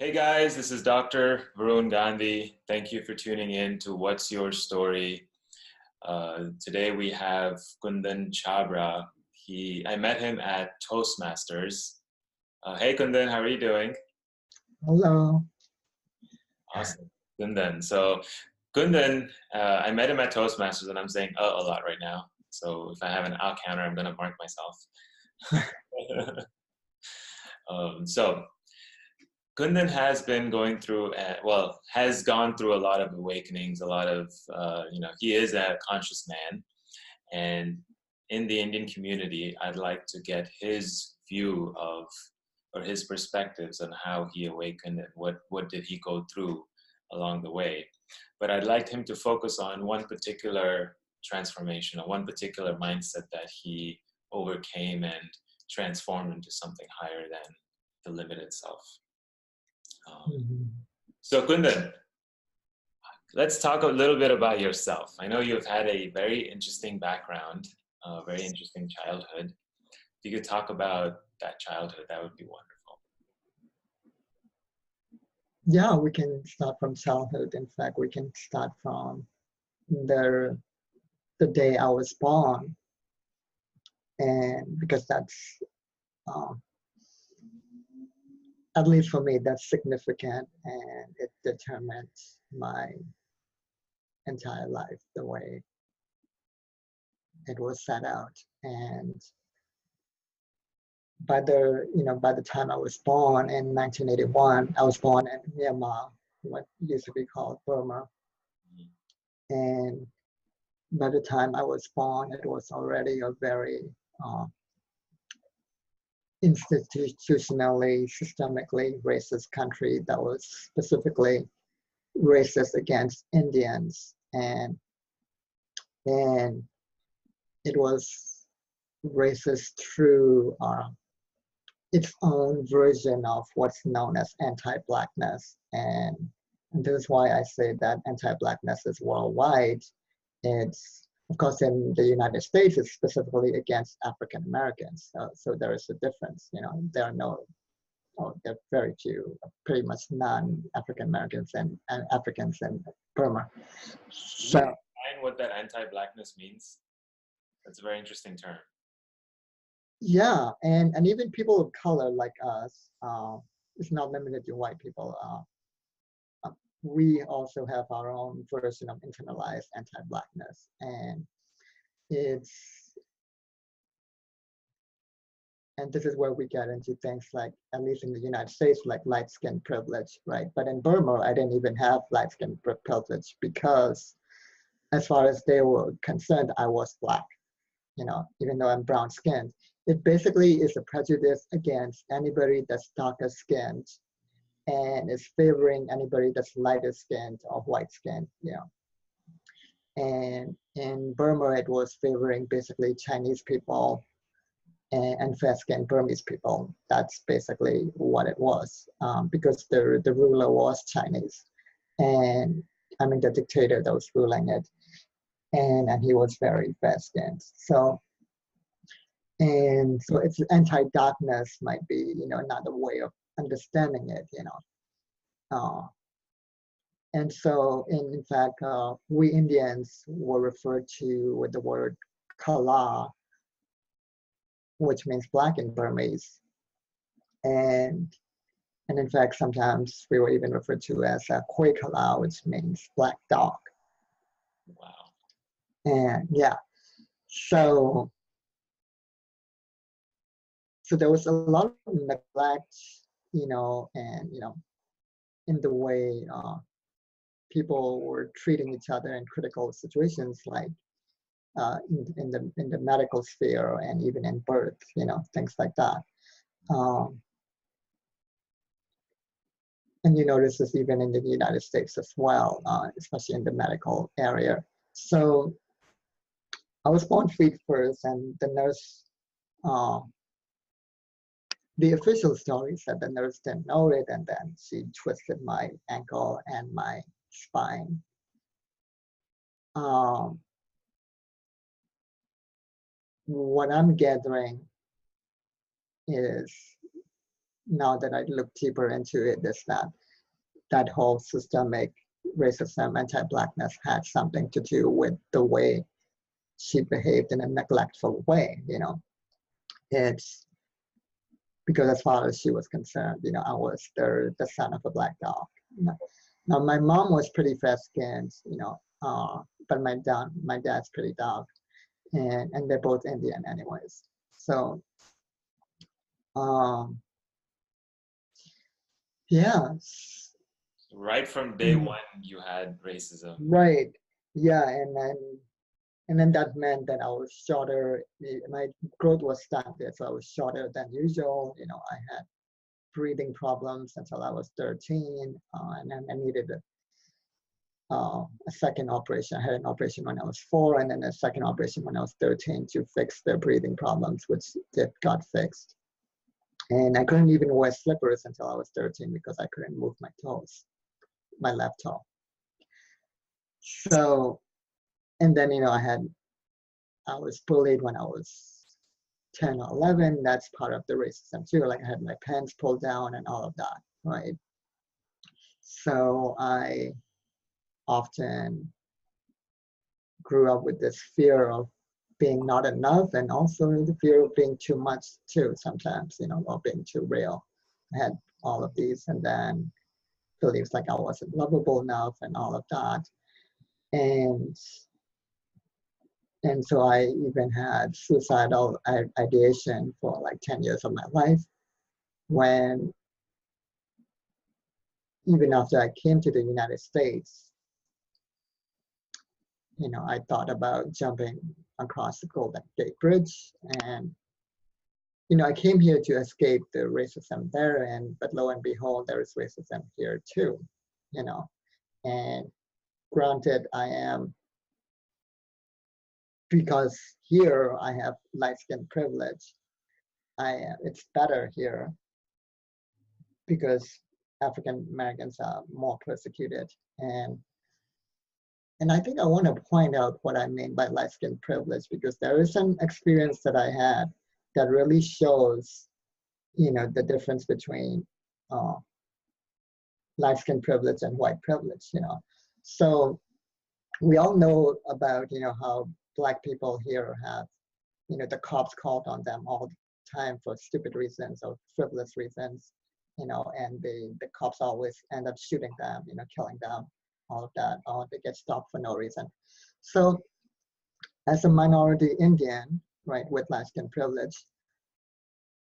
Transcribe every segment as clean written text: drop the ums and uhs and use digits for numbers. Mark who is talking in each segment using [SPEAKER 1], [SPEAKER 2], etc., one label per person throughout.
[SPEAKER 1] Hey guys, this is Dr. Varun Gandhi. Thank you for tuning in to What's Your Story. Today we have Kundan Chabra. I met him at Toastmasters. Hey Kundan, how are you doing?
[SPEAKER 2] Hello.
[SPEAKER 1] Awesome, Kundan. So Kundan, I met him at Toastmasters, and I'm saying a lot right now. So if I have an counter, I'm gonna mark myself. So Kundan has been going through, has gone through a lot of awakenings, a lot of, he is a conscious man. And in the Indian community, I'd like to get his view of, or his perspectives on how he awakened and what did he go through along the way. But I'd like him to focus on one particular transformation, or one particular mindset that he overcame and transformed into something higher than the limited self.
[SPEAKER 2] Mhm.
[SPEAKER 1] So Kundan, let's talk a little bit about yourself. I know you've had a very interesting background, a very interesting childhood. If you could talk about that childhood, that would be wonderful.
[SPEAKER 2] Yeah, we can start from childhood. In fact, we can start from the the day I was born, and because that's uh, at least for me, that's significant, and it determines my entire life, the way it was set out. And by the time I was born in 1981, I was born in Myanmar, what used to be called Burma, and by the time I was born, it was already a very uh, institutionally, systemically racist country that was specifically racist against Indians, and it was racist through its own version of what's known as anti-blackness, and this is why I say that anti-blackness is worldwide. It's, of course, in the United States, it's specifically against African Americans. So there is a difference. There are there are very few, pretty much none African Americans and Africans in Burma.
[SPEAKER 1] Can you
[SPEAKER 2] So
[SPEAKER 1] define what that anti-blackness means? That's a very interesting term.
[SPEAKER 2] yeah, and even people of color like us, it's not limited to white people. We also have our own version of internalized anti-blackness, and it's and this is where we get into things like, at least in the United States, like light skin privilege, right? But in Burma, I didn't even have light skin privilege because, as far as they were concerned, I was black. Even though I'm brown skinned, it basically is a prejudice against anybody that's darker skinned, and is favoring anybody that's lighter skinned or white skinned. And in Burma, it was favoring basically Chinese people and fair-skinned Burmese people. That's basically what it was, because the ruler was Chinese, and I mean the dictator that was ruling it, and he was very fair-skinned. So it's anti-darkness might be another way of understanding it. And so in fact, we Indians were referred to with the word kala, which means black in Burmese. And in fact, sometimes we were even referred to as Khoi Kala, which means black dog.
[SPEAKER 1] Wow.
[SPEAKER 2] And yeah, so there was a lot of neglect, and in the way people were treating each other in critical situations, like in the medical sphere and even in birth, things like that. And this is even in the United States as well, especially in the medical area. So I was born feet first, and the nurse, the official story said the nurse didn't know it, and then she twisted my ankle and my spine. What I'm gathering is now that I look deeper into it, is that that whole systemic racism, anti-blackness had something to do with the way she behaved in a neglectful way. It's because as far as she was concerned, I was the son of a black dog. Now my mom was pretty fair-skinned, but my dad's pretty dark, and they're both Indian anyways. So yeah.
[SPEAKER 1] Right from day one, you had racism.
[SPEAKER 2] Right. Yeah, and then that meant that I was shorter. My growth was stunted, so I was shorter than usual. I had breathing problems until I was 13, and then I needed a second operation. I had an operation when I was 4, and then a second operation when I was 13 to fix the breathing problems, which got fixed. And I couldn't even wear slippers until I was 13 because I couldn't move my toes, my left toe. So, and then I was bullied when I was 10 or 11. That's part of the racism too. Like I had my pants pulled down and all of that, right? So I often grew up with this fear of being not enough, and also the fear of being too much too sometimes, or being too real. I had all of these, and then beliefs like I wasn't lovable enough and all of that. And so I even had suicidal ideation for like 10 years of my life, when even after I came to the United States, I thought about jumping across the Golden Gate Bridge. And, I came here to escape the racism there, but lo and behold, there is racism here too, and granted, because here I have light skin privilege, it's better here because African Americans are more persecuted. And I think I want to point out what I mean by light skin privilege, because there is an experience that I had that really shows, the difference between light skin privilege and white privilege, So we all know about, how Black people here have, the cops called on them all the time for stupid reasons or frivolous reasons, and the cops always end up shooting them, killing them, all of that, or they get stopped for no reason. So as a minority Indian, right, with light skin privilege,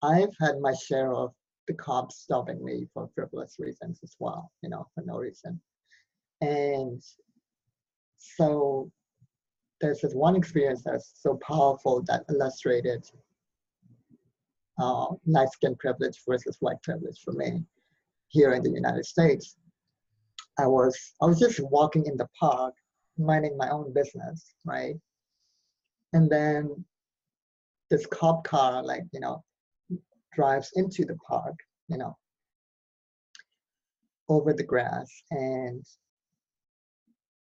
[SPEAKER 2] I've had my share of the cops stopping me for frivolous reasons as well, for no reason. And so there's this one experience that's so powerful that illustrated light skin privilege versus white privilege for me here in the United States. I was just walking in the park, minding my own business, right? And then this cop car, drives into the park, over the grass, and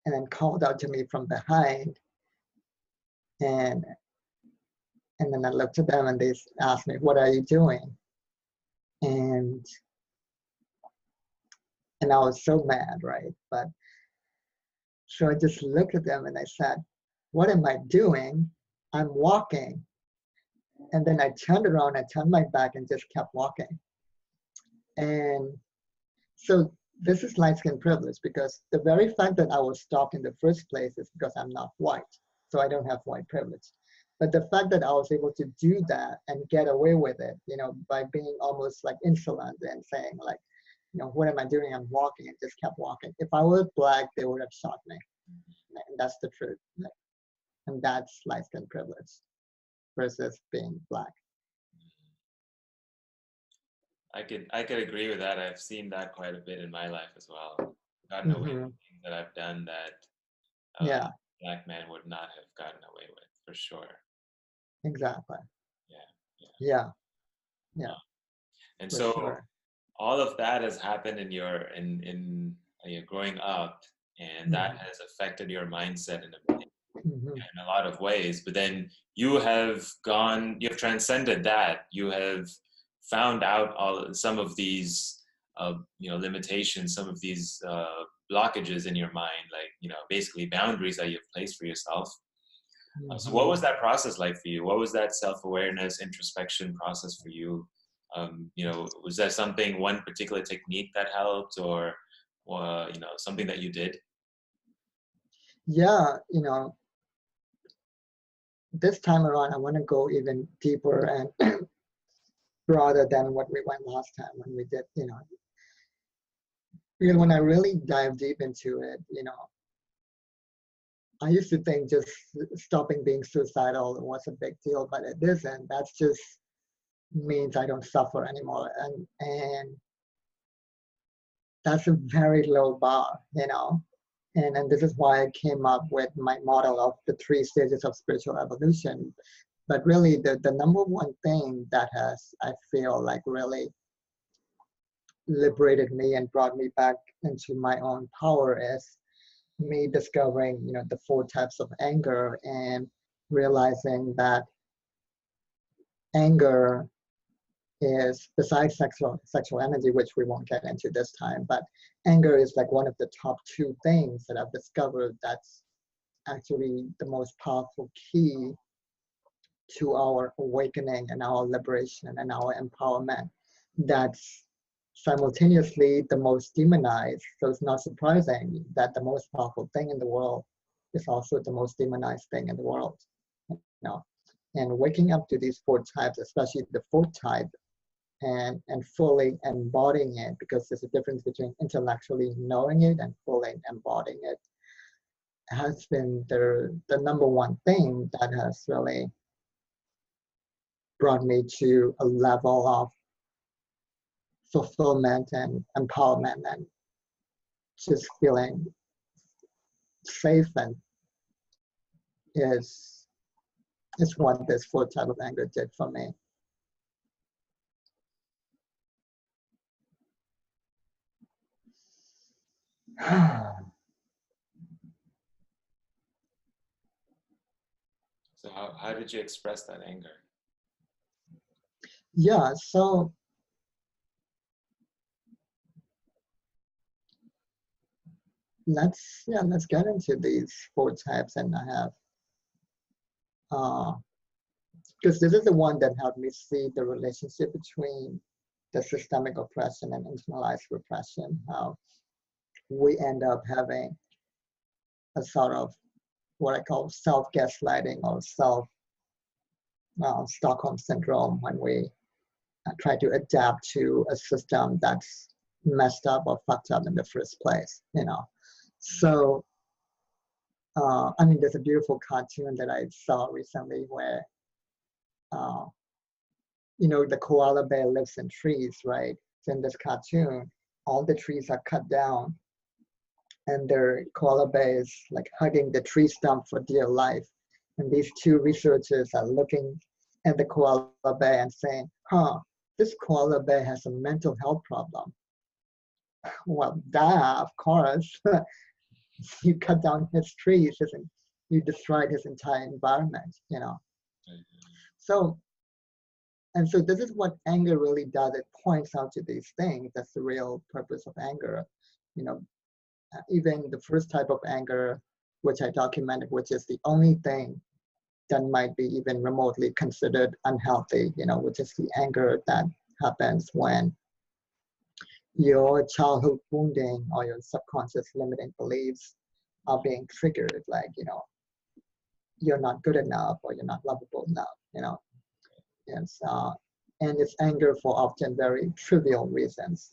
[SPEAKER 2] then called out to me from behind. And then I looked at them and they asked me, "What are you doing?" And I was so mad, right? But so I just looked at them and I said, "What am I doing? I'm walking." And then I turned around, I turned my back and just kept walking. And so this is light skin privilege, because the very fact that I was stopped in the first place is because I'm not white. So I don't have white privilege. But the fact that I was able to do that and get away with it, by being almost like insolent and saying like, "What am I doing? I'm walking," and just kept walking. If I was Black, they would have shot me. And that's the truth. And that's light skin privilege versus being Black.
[SPEAKER 1] I could agree with that. I've seen that quite a bit in my life as well. Gotten away with things that I've done that Black men would not have gotten away with, for sure.
[SPEAKER 2] Exactly.
[SPEAKER 1] Yeah. And
[SPEAKER 2] For
[SPEAKER 1] so
[SPEAKER 2] sure.
[SPEAKER 1] all of that has happened in your growing up, and that has affected your mindset in a lot of ways. But then you've transcended that. You have found out some of these limitations, some of these blockages in your mind, like basically boundaries that you've placed for yourself. So what was that process like for you? What was that self-awareness, introspection process for you? Was there one particular technique that helped, or something that you did?
[SPEAKER 2] Yeah, this time around, I want to go even deeper and broader than what we went last time when we did, because when I really dive deep into it, I used to think just stopping being suicidal was a big deal, but it isn't. That's just means I don't suffer anymore. And that's a very low bar, And this is why I came up with my model of the 3 stages of spiritual evolution. But really, the number one thing that has, I feel like, really liberated me and brought me back into my own power is me discovering, the 4 types of anger and realizing that anger is, besides sexual energy, which we won't get into this time, but anger is like one of the top 2 things that I've discovered that's actually the most powerful key to our awakening and our liberation and our empowerment. That's simultaneously the most demonized. So it's not surprising that the most powerful thing in the world is also the most demonized thing in the world. And waking up to these 4 types, especially the 4th type, and fully embodying it, because there's a difference between intellectually knowing it and fully embodying it, has been the number one thing that has really brought me to a level of fulfillment and empowerment and just feeling safe, and is what this 4th type of anger did for me.
[SPEAKER 1] So how did you express that anger?
[SPEAKER 2] Yeah, so let's get into these 4 types, and I have because this is the one that helped me see the relationship between the systemic oppression and internalized repression, how we end up having a sort of what I call self-gaslighting or Stockholm Syndrome, when we try to adapt to a system that's messed up or fucked up in the first place, So, there's a beautiful cartoon that I saw recently where, the koala bear lives in trees, right? So in this cartoon, all the trees are cut down, and their koala bear is like hugging the tree stump for dear life. And these 2 researchers are looking at the koala bear and saying, this koala bear has a mental health problem. Well, of course. You cut down his trees, you destroyed his entire environment, So, and so this is what anger really does. It points out to these things. That's the real purpose of anger. Even the first type of anger, which I documented, which is the only thing that might be even remotely considered unhealthy, which is the anger that happens when your childhood wounding or your subconscious limiting beliefs are being triggered, like, you're not good enough or you're not lovable enough, and it's anger for often very trivial reasons,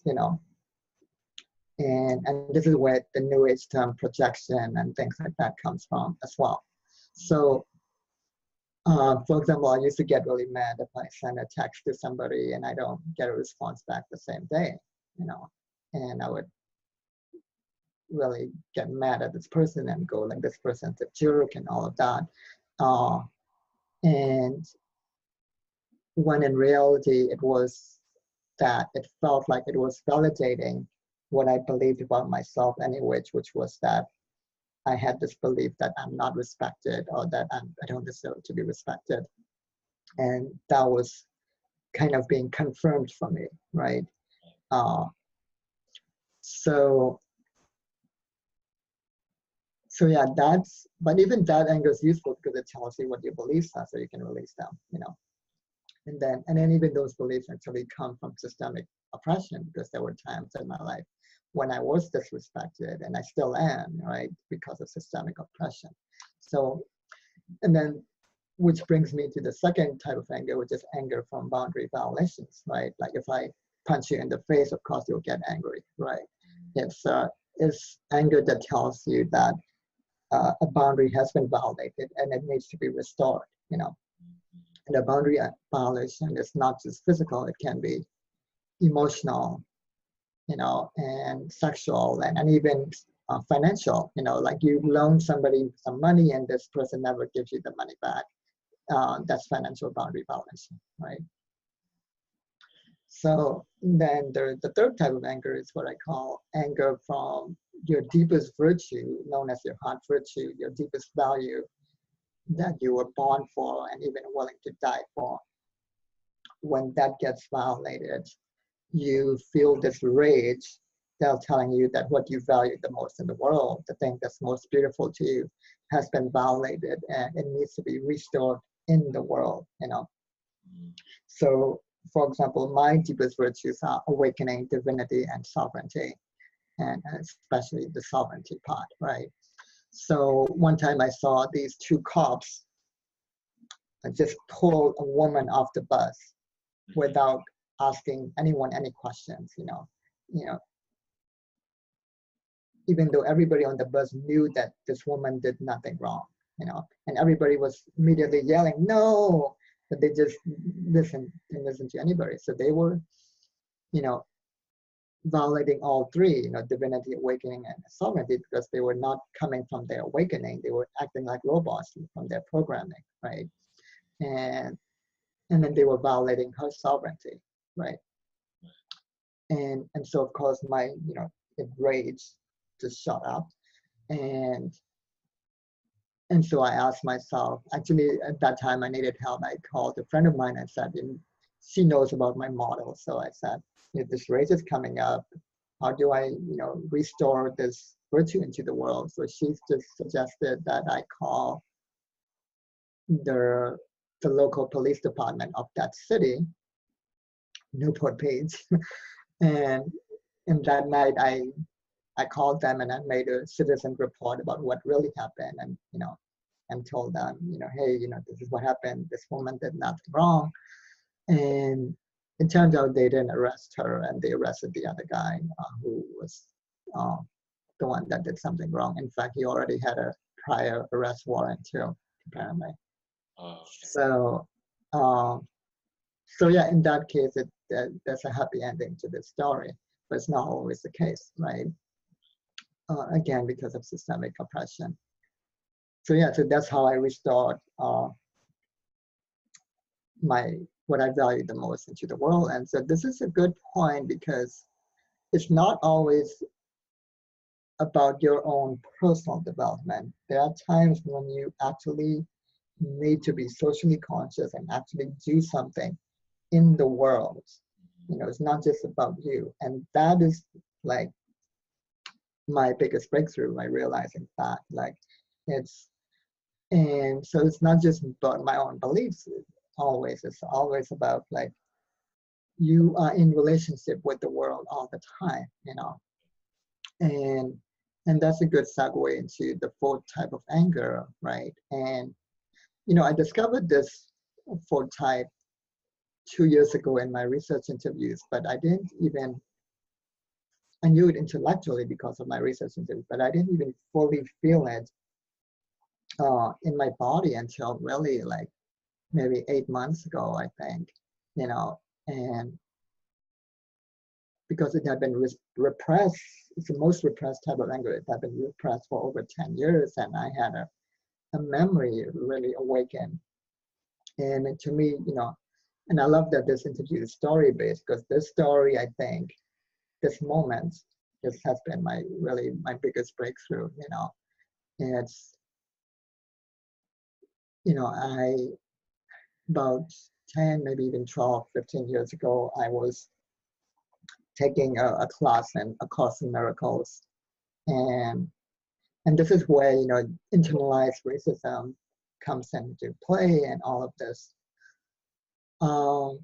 [SPEAKER 2] and this is where the New Age term projection and things like that comes from as well. So, for example, I used to get really mad if I send a text to somebody and I don't get a response back the same day, and I would really get mad at this person and go like, this person's a jerk and all of that. And when in reality, it was that it felt like it was validating what I believed about myself anyway, which was that I had this belief that I'm not respected, or that I don't deserve to be respected. And that was kind of being confirmed for me, right? Uh, so so yeah, but even that anger is useful because it tells you what your beliefs are, so you can release them, and then even those beliefs actually come from systemic oppression, because there were times in my life when I was disrespected, and I still am, right, because of systemic oppression. So, and then, which brings me to the second type of anger, which is anger from boundary violations, right? Like if I punch you in the face, of course you'll get angry, right? It's anger that tells you that a boundary has been violated and it needs to be restored, And a boundary violation is not just physical; it can be emotional, and sexual, and even financial. Like you loan somebody some money and this person never gives you the money back. That's financial boundary violation, right? So then the third type of anger is what I call anger from your deepest virtue, known as your heart virtue, your deepest value that you were born for and even willing to die for. When that gets violated, you feel this rage. They're telling you that what you value the most in the world, the thing that's most beautiful to you, has been violated and it needs to be restored in the world. So, for example, my deepest virtues are awakening, divinity, and sovereignty, and especially the sovereignty part, right? So one time I saw these two cops just pull a woman off the bus without asking anyone any questions, you know, even though everybody on the bus knew that this woman did nothing wrong, and everybody was immediately yelling, no, but they just didn't listen to anybody. So they were, you know, violating all three, divinity, awakening, and sovereignty, because they were not coming from their awakening. They were acting like robots from their programming, right? And then they were violating her sovereignty, right? And so of course my rage just shut up, and so I asked myself, actually at that time I needed help. I called a friend of mine and said, she knows about my model. So I said, this rage is coming up. How do I, restore this virtue into the world? So she just suggested that I call the local police department of that city, Newport Page, and that night I called them and I made a citizen report about what really happened, and told them, hey, this is what happened. This woman did nothing wrong, and it turns out they didn't arrest her, and they arrested the other guy who was the one that did something wrong. In fact, he already had a prior arrest warrant too, apparently.
[SPEAKER 1] Oh, okay.
[SPEAKER 2] So yeah, in that case, there's a happy ending to this story, but it's not always the case, right? Again, because of systemic oppression. So yeah, so that's how I restored what I value the most into the world. And so this is a good point, because it's not always about your own personal development. There are times when you actually need to be socially conscious and actually do something in the world. It's not just about you. And that is like my biggest breakthrough, by realizing that, and so it's not just about my own beliefs always. It's always about you are in relationship with the world all the time, and that's a good segue into the fourth type of anger, right? And I discovered this fourth type 2 years ago in my research interviews, but I knew it intellectually because of my research interviews, but I didn't even fully feel it in my body until really maybe 8 months ago, I think, and because it had been repressed. It's the most repressed type of anger. It had been repressed for over 10 years, and I had a memory really awaken. And to me, and I love that this interview is story-based, because this story, I think, this moment, this has been my biggest breakthrough. It's, I, about 10, maybe even 12, 15 years ago, I was taking a class in A Course in Miracles. And this is where, internalized racism comes into play and all of this. So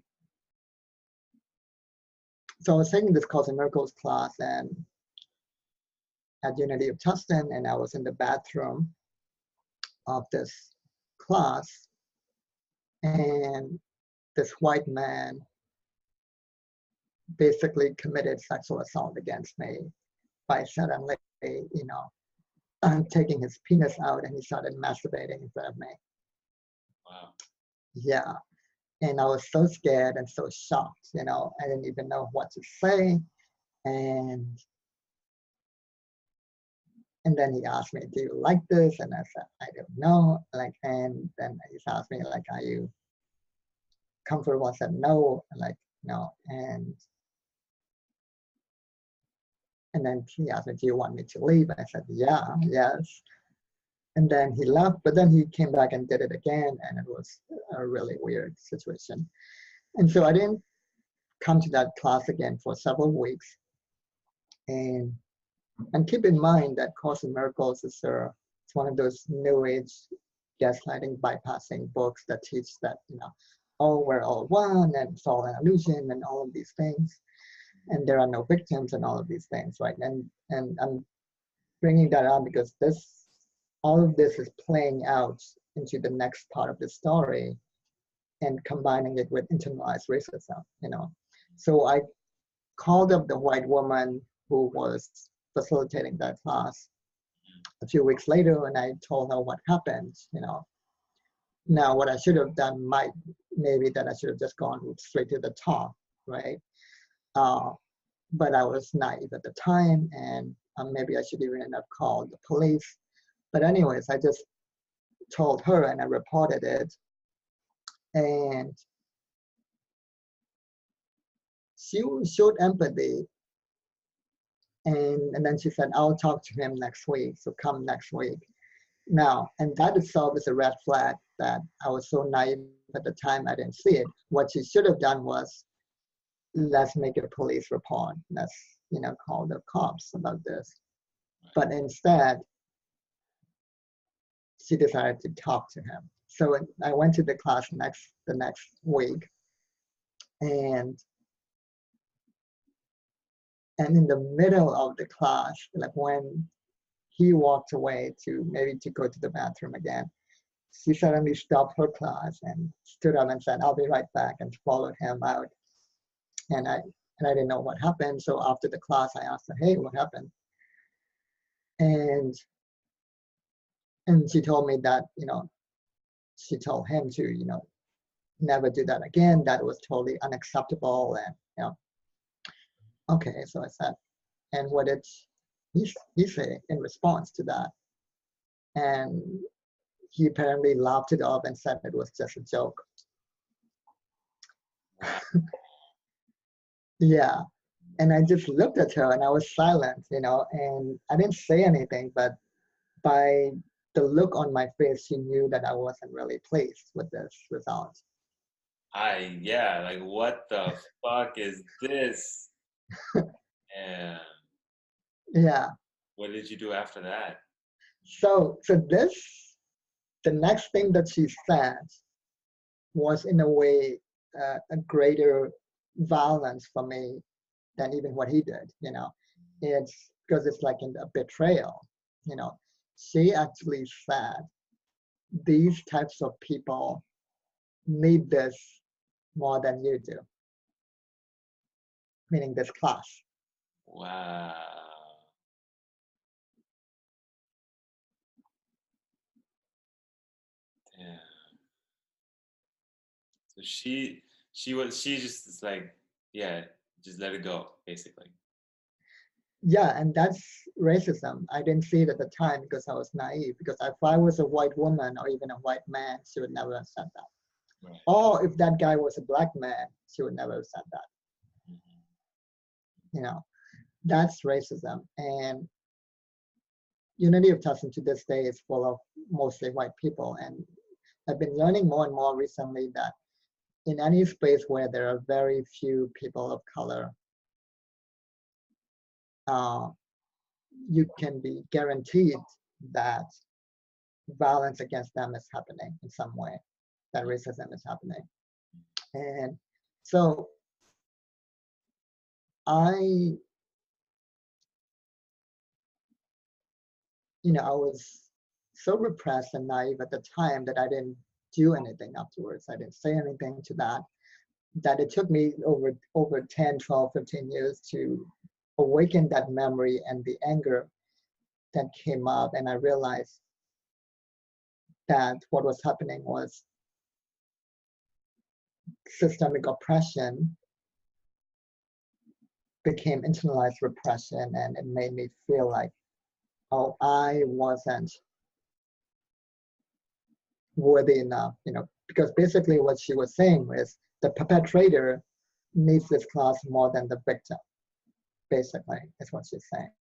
[SPEAKER 2] I was taking this Course in Miracles class and at Unity of Tustin, and I was in the bathroom of this class, and this white man basically committed sexual assault against me by suddenly, taking his penis out, and he started masturbating in front of me.
[SPEAKER 1] Wow.
[SPEAKER 2] Yeah. And I was so scared and so shocked, I didn't even know what to say. And then he asked me, do you like this? And I said, I don't know. And then he asked me, are you comfortable? I said, no, no. And then he asked me, do you want me to leave? And I said, yeah, yes. And then he left, but then he came back and did it again. And it was a really weird situation. And so I didn't come to that class again for several weeks. And keep in mind that Course in Miracles is it's one of those New Age gaslighting, bypassing books that teach that, oh, we're all one and it's all an illusion and all of these things. And there are no victims and all of these things, right? And I'm bringing that up because all of this is playing out into the next part of the story and combining it with internalized racism, So I called up the white woman who was facilitating that class a few weeks later, and I told her what happened, Now, what I should have done maybe that I should have just gone straight to the top, right? But I was naive at the time, and maybe I should even have called the police. But anyways, I just told her and I reported it. And she showed empathy. And then she said, I'll talk to him next week, so come next week. Now, and that itself is a red flag that I was so naive at the time, I didn't see it. What she should have done was, let's make a police report. Let's, call the cops about this. But instead, she decided to talk to him. So I went to the class the next week, and in the middle of the class, when he walked away to go to the bathroom again, she suddenly stopped her class and stood up and said, I'll be right back, and followed him out. And I didn't know what happened. So after the class, I asked her, hey, what happened? And she told me that, she told him to, never do that again. That was totally unacceptable. And, okay, so I said, and what did he say in response to that? And he apparently laughed it off and said it was just a joke. Yeah. And I just looked at her and I was silent, and I didn't say anything, but by the look on my face, she knew that I wasn't really pleased with this result.
[SPEAKER 1] What the fuck is this? And
[SPEAKER 2] yeah.
[SPEAKER 1] What did you do after that?
[SPEAKER 2] So the next thing that she said was in a way a greater violence for me than even what he did, It's because it's like in a betrayal, She actually said, these types of people need this more than you do, meaning this class.
[SPEAKER 1] Wow. Damn. So she just is like, yeah, just let it go, basically.
[SPEAKER 2] Yeah, and that's racism. I didn't see it at the time because I was naive. Because if I was a white woman or even a white man, she would never have said that. Right. Or if that guy was a black man, she would never have said that. Mm-hmm. That's racism. And Unity of Tustin to this day is full of mostly white people. And I've been learning more and more recently that in any space where there are very few people of color, you can be guaranteed that violence against them is happening in some way, that racism is happening. And so I was so repressed and naive at the time that I didn't do anything afterwards. I didn't say anything to that it took me over 10, 12, 15 years to awaken that memory and the anger that came up. And I realized that what was happening was systemic oppression became internalized repression, and it made me feel like, oh, I wasn't worthy enough, because basically what she was saying was the perpetrator needs this class more than the victim, basically, is what she's saying.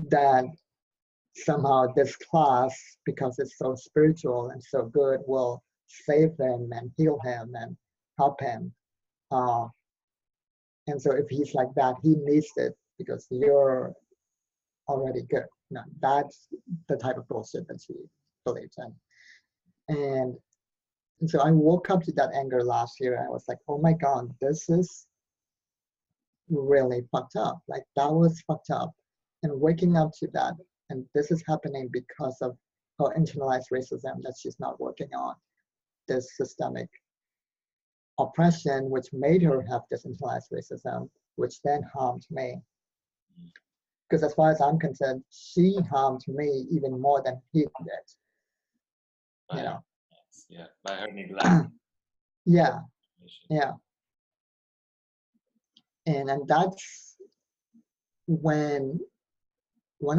[SPEAKER 2] That somehow this class, because it's so spiritual and so good, will save him and heal him and help him. And so if he's like that, he needs it because you're already good. That's the type of bullshit that she believes in. And so I woke up to that anger last year, and I was like, oh my God, this is really fucked up. Like, that was fucked up. And waking up to that, and this is happening because of her internalized racism that she's not working on, this systemic oppression, which made her have this internalized racism, which then harmed me. Because as far as I'm concerned, she harmed me even more than he did.
[SPEAKER 1] Yeah, by her neglect.
[SPEAKER 2] Yeah. And that's when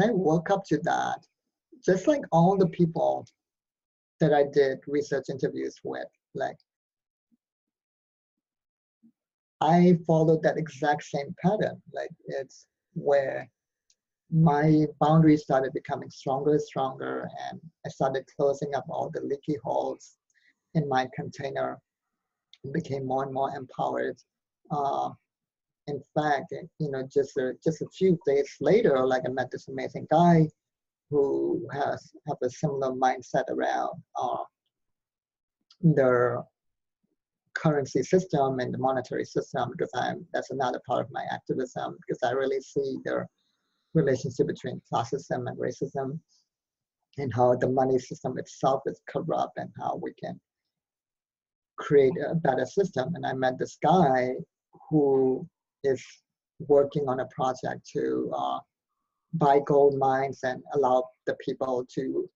[SPEAKER 2] I woke up to that, just like all the people that I did research interviews with, like, I followed that exact same pattern. Like, it's where my boundaries started becoming stronger and stronger, and I started closing up all the leaky holes in my container, and became more and more empowered. In fact, just a few days later, like, I met this amazing guy who have a similar mindset around the currency system and the monetary system, because that's another part of my activism, because I really see the relationship between classism and racism, and how the money system itself is corrupt, and how we can create a better system. And I met this guy who is working on a project to buy gold mines and allow the people to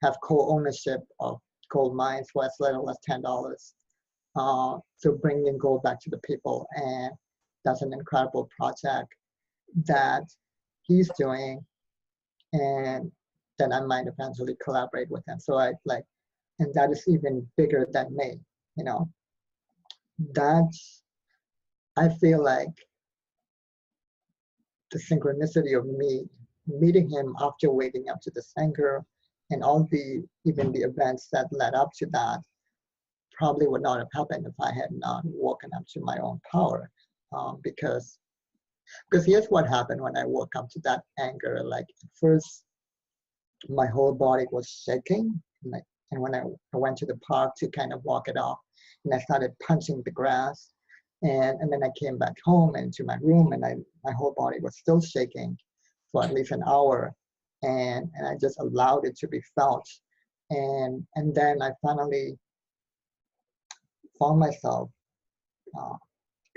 [SPEAKER 2] have co-ownership of gold mines for as little as $10 to bring in gold back to the people. And that's an incredible project that he's doing, and then I might eventually collaborate with him. So and that is even bigger than me, That's, I feel like, the synchronicity of me meeting him after waking up to this anger, and all even the events that led up to that probably would not have happened if I had not woken up to my own power. Because here's what happened when I woke up to that anger. Like, at first, my whole body was shaking, and when I went to the park to kind of walk it off, and I started punching the grass, and then I came back home and to my room, and my whole body was still shaking for at least an hour, and I just allowed it to be felt, and then I finally found myself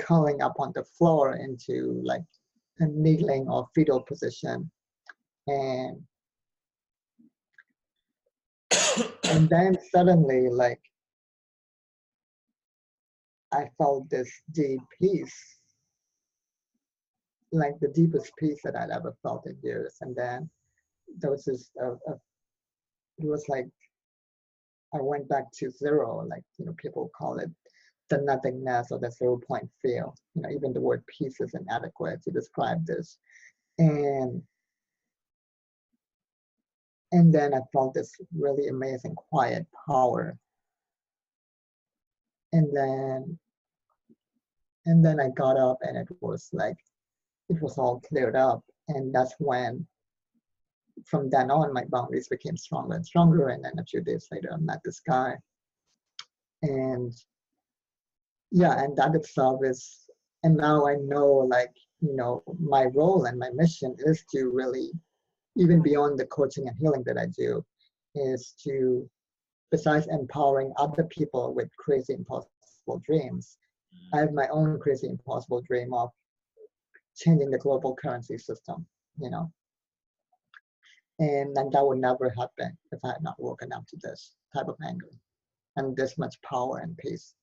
[SPEAKER 2] curling up on the floor into like a kneeling or fetal position, and then suddenly, like, I felt this deep peace, like the deepest peace that I'd ever felt in years. And then there was this, it was like I went back to zero, like, people call it the nothingness or the 0 point feel. Even the word peace is inadequate to describe this. And then I felt this really amazing quiet power And then I got up and it was like, it was all cleared up. And that's when, from then on, my boundaries became stronger and stronger. And then a few days later, I met this guy. And yeah, and that itself is, and now I know, like, my role and my mission is to really, even beyond the coaching and healing that I do, is to, besides empowering other people with crazy impossible dreams, I have my own crazy impossible dream of changing the global currency system, you know. And that would never happen if I had not woken up to this type of anger and this much power and peace.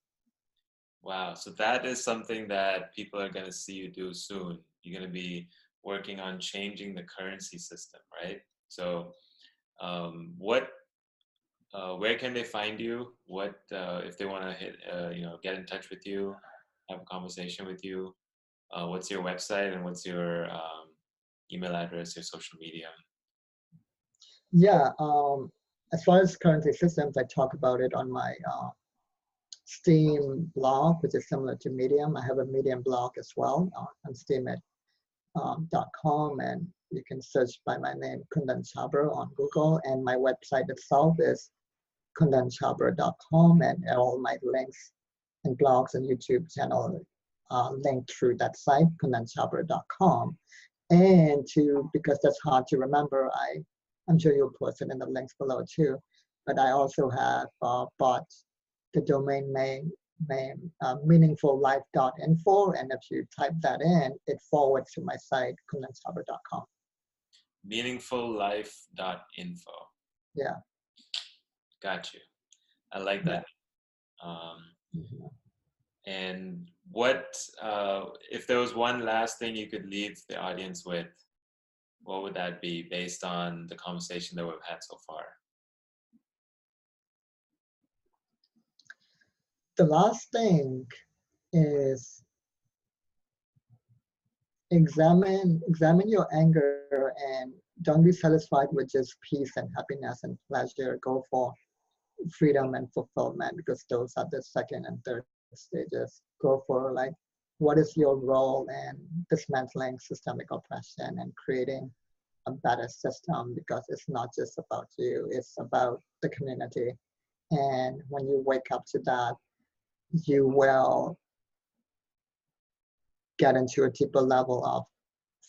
[SPEAKER 1] Wow. So that is something that people are going to see you do soon. You're going to be working on changing the currency system, right? So where can they find you? What, if they want to get in touch with you, have a conversation with you? What's your website and what's your email address, your social media?
[SPEAKER 2] Yeah, as far as currency systems, I talk about it on my Steam blog, which is similar to Medium. I have a Medium blog as well on steam.com, and you can search by my name, Kundan Chabra, on Google. And my website itself is kundanchabra.com, and all my links and blogs and YouTube channel linked through that site, kundanchabra.com. And because that's hard to remember, I'm sure you'll post it in the links below too, but I also have bought the domain name meaningfullife.info, and if you type that in, it forwards to my site, kundanchabra.com.
[SPEAKER 1] Meaningfullife.info.
[SPEAKER 2] Yeah.
[SPEAKER 1] Got you. I like that.
[SPEAKER 2] Mm-hmm.
[SPEAKER 1] And what, if there was one last thing you could leave the audience with, what would that be based on the conversation that we've had so far?
[SPEAKER 2] The last thing is examine your anger and don't be satisfied with just peace and happiness and pleasure. Go for freedom and fulfillment, because those are the second and third stages. Go for, like, what is your role in dismantling systemic oppression and creating a better system, because it's not just about you, it's about the community. And when you wake up to that, you will get into a deeper level of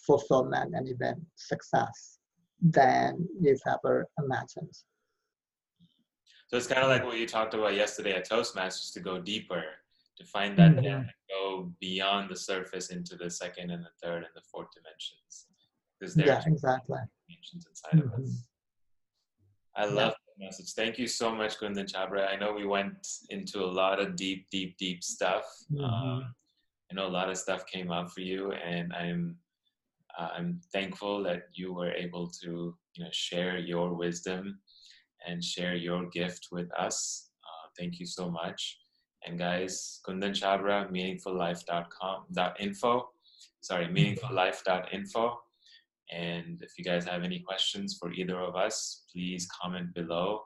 [SPEAKER 2] fulfillment and even success than you've ever imagined.
[SPEAKER 1] So it's kind of like what you talked about yesterday at Toastmasters, to go deeper, to find that depth, and go beyond the surface into the second and the third and the fourth dimensions. Because there's
[SPEAKER 2] exactly
[SPEAKER 1] dimensions inside of us. I love that message. Thank you so much, Kundan Chabra. I know we went into a lot of deep stuff. I know a lot of stuff came up for you, and I'm thankful that you were able to share your wisdom and share your gift with us. Thank you so much. And guys, Kundan Chabra, meaningfullife.info. Sorry, meaningfullife.info. And if you guys have any questions for either of us, please comment below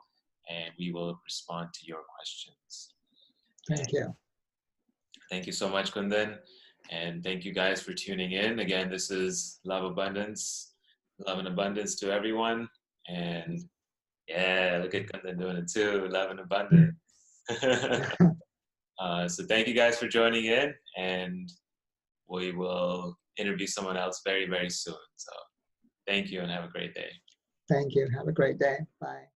[SPEAKER 1] and we will respond to your questions.
[SPEAKER 2] Thank you.
[SPEAKER 1] Thank you so much, Kundan. And thank you guys for tuning in. Again, this is Love Abundance. Love and abundance to everyone. And yeah, look at Kundan doing it too. Love and abundance. So thank you guys for joining in, and we will interview someone else very, very soon. So thank you and have a great day.
[SPEAKER 2] Thank you. Have a great day. Bye.